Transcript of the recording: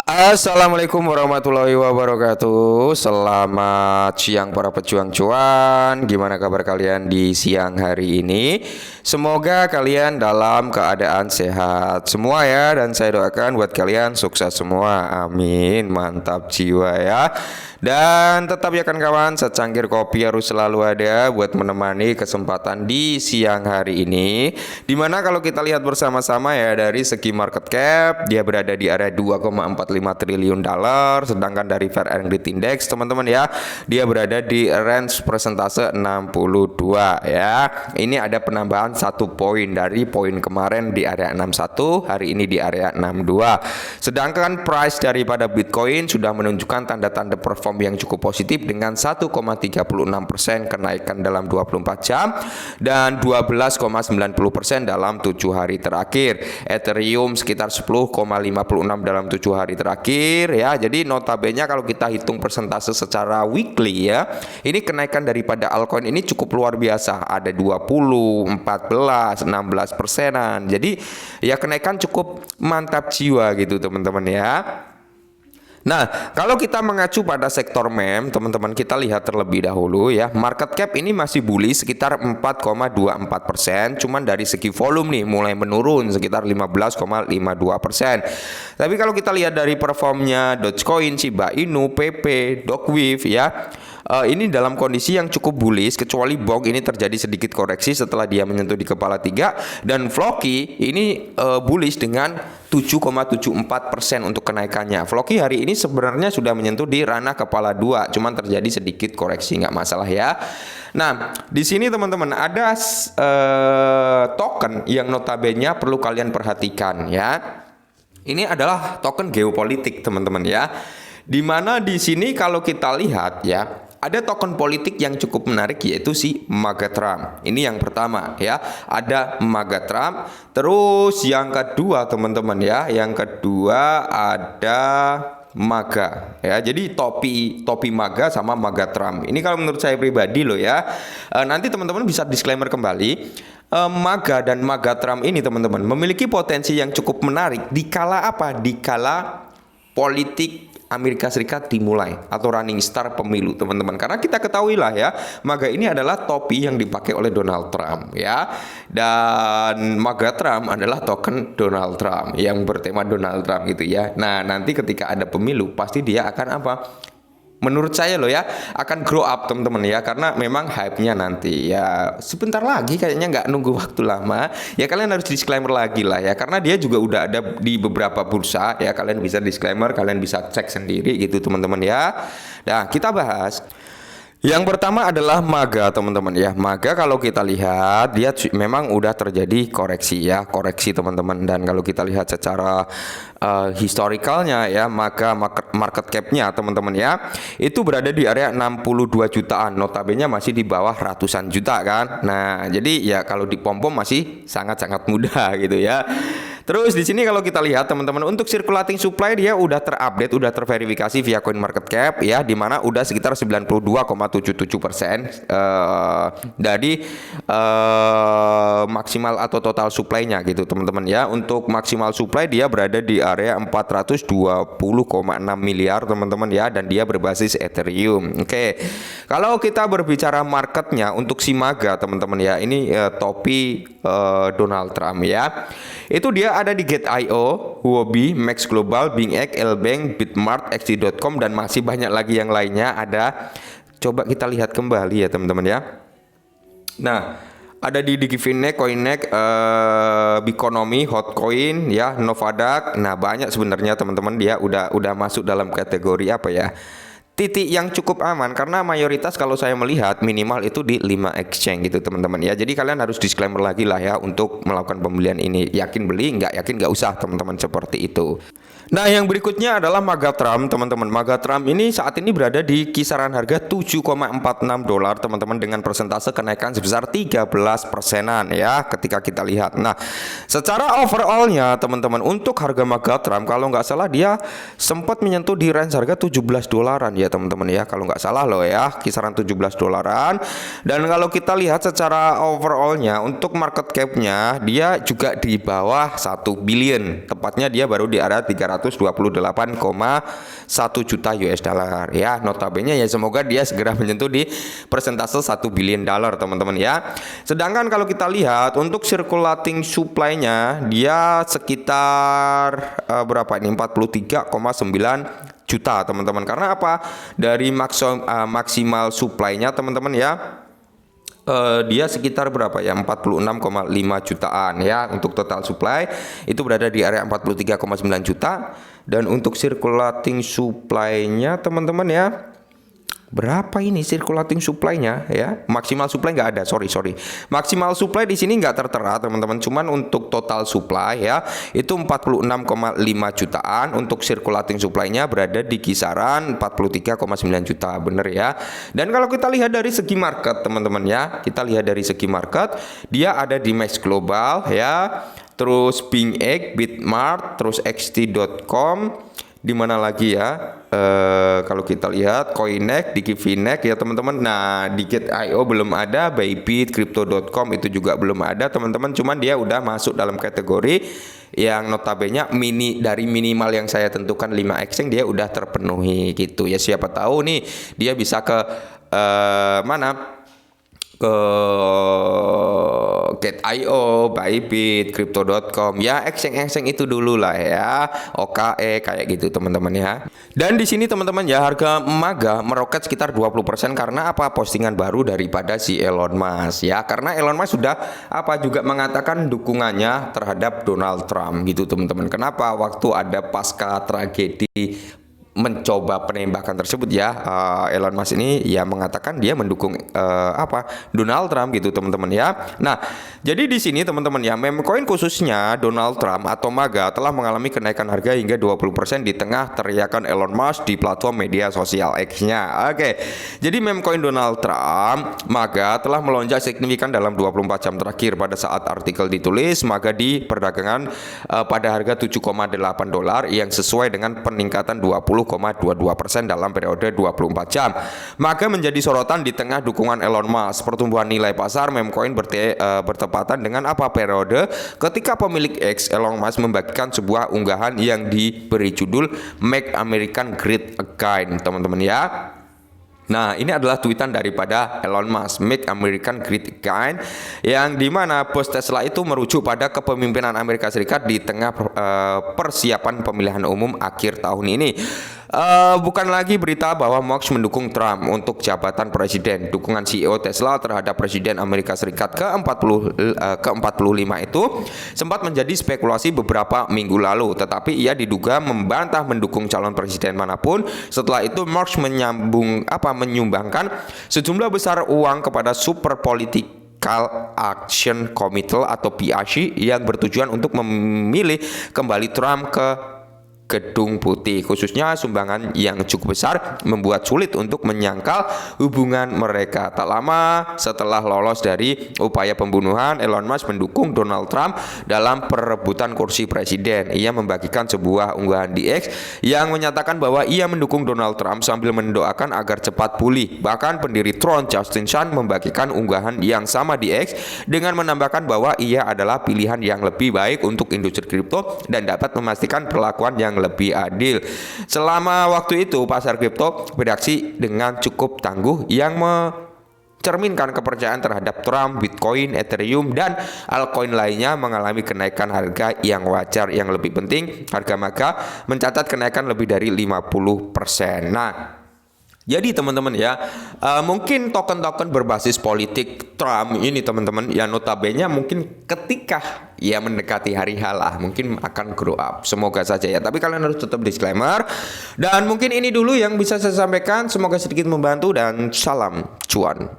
Assalamualaikum warahmatullahi wabarakatuh. Selamat siang para pejuang cuan. Gimana kabar kalian di siang hari ini? Semoga kalian dalam keadaan sehat semua ya. Dan saya doakan buat kalian sukses semua. Amin. Mantap jiwa ya. Dan tetap ya kawan-kawan, secangkir kopi harus selalu ada buat menemani kesempatan di siang hari ini. Dimana kalau kita lihat bersama-sama ya, dari segi market cap dia berada di area 2,45 triliun dolar, sedangkan dari Fair and Greed Index teman-teman ya, dia berada di range persentase 62 ya. Ini ada penambahan 1 poin dari poin kemarin di area 61, hari ini di area 62. Sedangkan price daripada Bitcoin sudah menunjukkan tanda-tanda perform yang cukup positif dengan 1,36% kenaikan dalam 24 jam dan 12,90% dalam 7 hari terakhir. Ethereum sekitar 10,56 dalam 7 hari terakhir ya. Jadi notabene kalau kita hitung persentase secara weekly ya, ini kenaikan daripada altcoin ini cukup luar biasa. Ada 20, 14, 16%. Jadi ya kenaikan cukup mantap jiwa gitu teman-teman ya. Nah, kalau kita mengacu pada sektor meme, teman-teman kita lihat terlebih dahulu ya, market cap ini masih bullish sekitar 4,24%, cuman dari segi volume nih mulai menurun sekitar 15,52%. Tapi kalau kita lihat dari performnya Dogecoin, Shiba Inu, PP, Dogwifo ya, ini dalam kondisi yang cukup bullish, kecuali BOG ini terjadi sedikit koreksi setelah dia menyentuh di kepala 3, dan Floki ini bullish dengan 7,74% untuk kenaikannya. Floki hari ini sebenarnya sudah menyentuh di ranah kepala 2, cuman terjadi sedikit koreksi, nggak masalah ya. Nah, di sini teman-teman ada token yang notabene perlu kalian perhatikan ya. Ini adalah token geopolitik teman-teman ya. Dimana di sini kalau kita lihat ya, ada token politik yang cukup menarik yaitu si MAGA Trump. Ini yang pertama ya, ada MAGA Trump. Terus yang kedua teman-teman ya, yang kedua ada MAGA ya. Jadi topi MAGA sama MAGA Trump. Ini kalau menurut saya pribadi loh ya. Nanti teman-teman bisa disclaimer kembali. MAGA dan MAGA Trump ini teman-teman memiliki potensi yang cukup menarik dikala apa? Dikala politik Amerika Serikat dimulai atau running start pemilu teman-teman, karena kita ketahui lah ya, MAGA ini adalah topi yang dipakai oleh Donald Trump ya, dan MAGA Trump adalah token Donald Trump yang bertema Donald Trump gitu ya. Nah nanti ketika ada pemilu pasti dia akan apa? Menurut saya loh ya, akan grow up teman-teman ya, karena memang hype-nya nanti ya sebentar lagi, kayaknya nggak nunggu waktu lama ya. Kalian harus disclaimer lagi lah ya, karena dia juga udah ada di beberapa bursa ya. Kalian bisa disclaimer, kalian bisa cek sendiri gitu teman-teman ya. Nah kita bahas yang pertama adalah MAGA teman-teman ya. MAGA kalau kita lihat dia memang udah terjadi koreksi ya, koreksi teman-teman. Dan kalau kita lihat secara historicalnya ya, maka market cap-nya teman-teman ya, itu berada di area 62 jutaan. Notabene masih di bawah ratusan juta kan. Nah, jadi ya kalau dipom-pom masih sangat-sangat mudah gitu ya. Terus di sini kalau kita lihat teman-teman, untuk circulating supply dia udah terupdate, udah terverifikasi via CoinMarketCap ya, di mana udah sekitar 92,77% dari maksimal atau total supply-nya gitu teman-teman ya. Untuk maksimal supply dia berada di area 420,6 miliar teman-teman ya, dan dia berbasis Ethereum. Oke. Kalau kita berbicara marketnya untuk si MAGA teman-teman ya, ini topi Donald Trump ya. Itu dia ada di Gate.io, Huobi, Max Global, BingX, Lbank, Bitmart, XT.com, dan masih banyak lagi yang lainnya ada. Coba kita lihat kembali ya teman-teman ya. Nah, ada di Digifinex, Coinex, Bikonomi, Hotcoin ya, Novadax. Nah, banyak sebenarnya teman-teman, dia udah masuk dalam kategori apa ya? Titik yang cukup aman, karena mayoritas kalau saya melihat minimal itu di 5 exchange gitu teman-teman ya. Jadi kalian harus disclaimer lagi lah ya untuk melakukan pembelian ini. Yakin beli, nggak yakin nggak usah teman-teman, seperti itu. Nah yang berikutnya adalah MAGA Trump teman-teman. MAGA Trump ini saat ini berada di kisaran harga 7,46 dolar teman-teman, dengan persentase kenaikan sebesar 13%-an ya ketika kita lihat. Nah secara overallnya teman-teman, untuk harga MAGA Trump kalau nggak salah dia sempat menyentuh di range harga 17 dolaran dia teman-teman ya, kalau nggak salah loh ya, kisaran 17 dolaran. Dan kalau kita lihat secara overallnya untuk market capnya dia juga di bawah 1 billion, tepatnya dia baru di area 328,1 juta US dollar ya. Notabene ya semoga dia segera menyentuh di persentase 1 billion dollar teman-teman ya. Sedangkan kalau kita lihat untuk circulating supply-nya dia sekitar berapa ini, 43,9 juta teman-teman. Karena apa? Dari maksimal supply-nya teman-teman ya, dia sekitar berapa ya, 46,5 jutaan ya. Untuk total supply itu berada di area 43,9 juta. Dan untuk circulating supply-nya teman-teman ya, berapa ini circulating supply-nya ya? Maksimal supply nggak ada, sorry. Maksimal supply di sini nggak tertera teman-teman. Cuman untuk total supply ya itu 46,5 jutaan. Untuk circulating supply-nya berada di kisaran 43,9 juta, bener ya. Dan kalau kita lihat dari segi market teman-teman ya, kita lihat dari segi market dia ada di Max Global ya, terus BingX, Bitmart, terus XT.com. Di mana lagi ya? Kalau kita lihat Coinex, Digifinex ya teman-teman. Nah, di Gate.io belum ada, Bybit, Crypto.com itu juga belum ada teman-teman. Cuman dia udah masuk dalam kategori yang notabene dari minimal yang saya tentukan 5 exchange dia udah terpenuhi gitu ya. Siapa tahu nih dia bisa ke mana? Ke Gate.io, Bybit, Crypto.com ya, exchange itu dulu lah ya, OKE kayak gitu teman-teman ya. Dan di sini teman-teman ya, harga MAGA meroket sekitar 20% karena apa? Postingan baru daripada si Elon Musk ya. Karena Elon Musk sudah juga mengatakan dukungannya terhadap Donald Trump gitu teman-teman. Kenapa? Waktu ada pasca tragedi mencoba penembakan tersebut ya, Elon Musk ini ya mengatakan dia mendukung Donald Trump gitu teman-teman ya. Nah, jadi di sini teman-teman ya, meme coin khususnya Donald Trump atau MAGA telah mengalami kenaikan harga hingga 20% di tengah teriakan Elon Musk di platform media sosial X-nya. Oke. Jadi meme coin Donald Trump MAGA telah melonjak signifikan dalam 24 jam terakhir. Pada saat artikel ditulis, MAGA di perdagangan pada harga 7,8 dolar yang sesuai dengan peningkatan 20,22% dalam periode 24 jam. Maka menjadi sorotan di tengah dukungan Elon Musk. Pertumbuhan nilai pasar meme coin bertepatan dengan periode ketika pemilik X Elon Musk membagikan sebuah unggahan yang diberi judul Make America Great Again teman-teman ya. Nah, ini adalah tweetan daripada Elon Musk, Make America Great Again, yang dimana bos Tesla itu merujuk pada kepemimpinan Amerika Serikat di tengah persiapan pemilihan umum akhir tahun ini. Bukan lagi berita bahwa Musk mendukung Trump untuk jabatan presiden. Dukungan CEO Tesla terhadap presiden Amerika Serikat ke-45 itu sempat menjadi spekulasi beberapa minggu lalu, tetapi ia diduga membantah mendukung calon presiden manapun. Setelah itu Musk menyumbangkan sejumlah besar uang kepada Super Political Action Committee atau PAC yang bertujuan untuk memilih kembali Trump ke Gedung Putih. Khususnya sumbangan yang cukup besar membuat sulit untuk menyangkal hubungan mereka. Tak lama setelah lolos dari upaya pembunuhan, Elon Musk mendukung Donald Trump dalam perebutan kursi presiden. Ia membagikan sebuah unggahan di X yang menyatakan bahwa ia mendukung Donald Trump sambil mendoakan agar cepat pulih. Bahkan pendiri Tron, Justin Sun, membagikan unggahan yang sama di X dengan menambahkan bahwa ia adalah pilihan yang lebih baik untuk industri kripto dan dapat memastikan perlakuan yang lebih adil. Selama waktu itu pasar kripto bereaksi dengan cukup tangguh yang mencerminkan kepercayaan terhadap Trump. Bitcoin, Ethereum, dan altcoin lainnya mengalami kenaikan harga yang wajar. Yang lebih penting, harga MAGA mencatat kenaikan lebih dari 50%. Nah, jadi teman-teman ya, mungkin token-token berbasis politik Trump ini teman-teman ya, notabene mungkin ketika ya mendekati hari H lah mungkin akan grow up. Semoga saja ya, tapi kalian harus tetap disclaimer. Dan mungkin ini dulu yang bisa saya sampaikan, semoga sedikit membantu dan salam cuan.